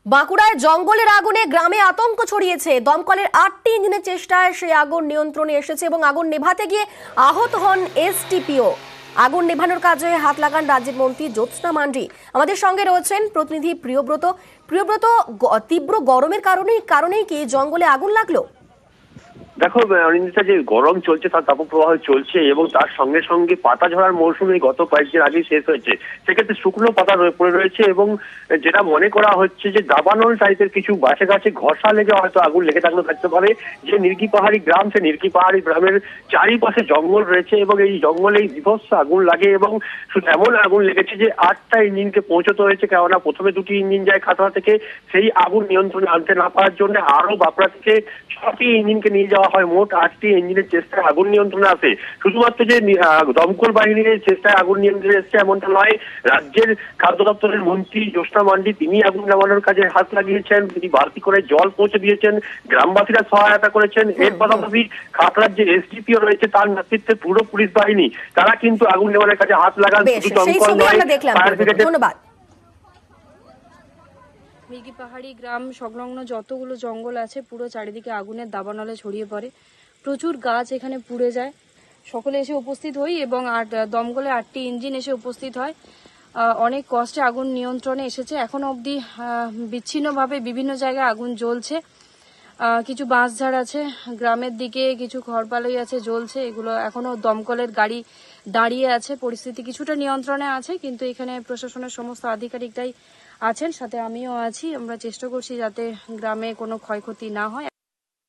বাঁকুড়ায় জঙ্গলের আগুনে গ্রামে আতঙ্ক ছড়িয়েছে। দমকলের 8টি ইঞ্জিনের চেষ্টায় সেই আগুন নিয়ন্ত্রণে এসেছে এবং আগুন নেভাতে গিয়ে আহত হন এসটিপিও। আগুন নেভানোর কাজে হাত লাগান রাজ্যের মন্ত্রী জ্যোৎস্না মান্ডি। আমাদের সঙ্গে রয়েছেন প্রতিনিধি প্রিয়ব্রত। প্রিয়ব্রত, তীব্র গরমের কারণেই কি জঙ্গলে আগুন লাগলো? দেখো অনিন্দিতা, যে গরম চলছে তার তাপপ্রবাহ চলছে এবং তার সঙ্গে সঙ্গে পাতা ঝরার মৌসুমে গত কয়েকদিন আগে শেষ হয়েছে। সেক্ষেত্রে শুকনো পাতা পড়ে রয়েছে এবং যেটা মনে করা হচ্ছে যে দাবানল টাইপের কিছু গাছে গাছে ঘষা লেগে হয়তো আগুন লেগে থাকতে পারে। যে নির্কি পাহাড়ি গ্রাম, সে নির্কি পাহাড়ি গ্রামের চারিপাশে জঙ্গল রয়েছে এবং এই জঙ্গলে বিভৎস আগুন লাগে এবং শুধু এমন আগুন লেগেছে যে 8টা ইঞ্জিনকে পৌঁছতে হয়েছে। কেননা প্রথমে 2টি ইঞ্জিন যায় খাতড়া থেকে, সেই আগুন নিয়ন্ত্রণে আনতে না পারার জন্য আরো বাঁকুড়া থেকে 6টি ইঞ্জিনকে নিয়ে যাওয়া হয়। মোট 8টি ইঞ্জিনের চেষ্টায় আগুন নিয়ন্ত্রণে আসে। শুধুমাত্র যে দমকল বাহিনীর চেষ্টায় আগুন নিয়ন্ত্রণে এসছে এমনটা নয়, রাজ্যের খাদ্য দপ্তরের মন্ত্রী জ্যোৎস্না মান্ডি তিনি আগুন নামানোর কাজে হাত লাগিয়েছেন। তিনি বাড়তি করে জল পৌঁছে দিয়েছেন, গ্রামবাসীরা সহায়তা করেছেন। এর পাশাপাশি খাতড়ার যে এসডিপিও রয়েছে তার নেতৃত্বে পুরো পুলিশ বাহিনী তারা কিন্তু আগুন নেভানোর কাজে হাত লাগান। শুধু দমকল নয়, ফায়ার ব্রিগেডের। ধন্যবাদ। মির্কি পাহাড়ি গ্রাম সংলগ্ন যতগুলো জঙ্গল আছে পুরো চারিদিকে আগুনের দাবানলে ছড়িয়ে পড়ে। প্রচুর গাছ এখানে পুড়ে যায়। সকলে এসে উপস্থিত হই এবং দমকলে 8টি ইঞ্জিন এসে উপস্থিত হয়। অনেক কষ্টে আগুন নিয়ন্ত্রণে এসেছে। এখনো অবধি বিচ্ছিন্নভাবে বিভিন্ন জায়গায় আগুন জ্বলছে। কিছু বাঁশঝাড় আছে গ্রামের দিকে, কিছু ঘরবালই আছে জ্বলছে। এগুলো এখনো দমকলের গাড়ি দাঁড়িয়ে আছে। পরিস্থিতি কিছুটা নিয়ন্ত্রণে আছে, কিন্তু এখানে প্রশাসনের সমস্ত আধিকারিকরাই আছেন, সাথে আমিও আছি। আমরা চেষ্টা করছি যাতে গ্রামে কোনো ক্ষয়ক্ষতি না হয়।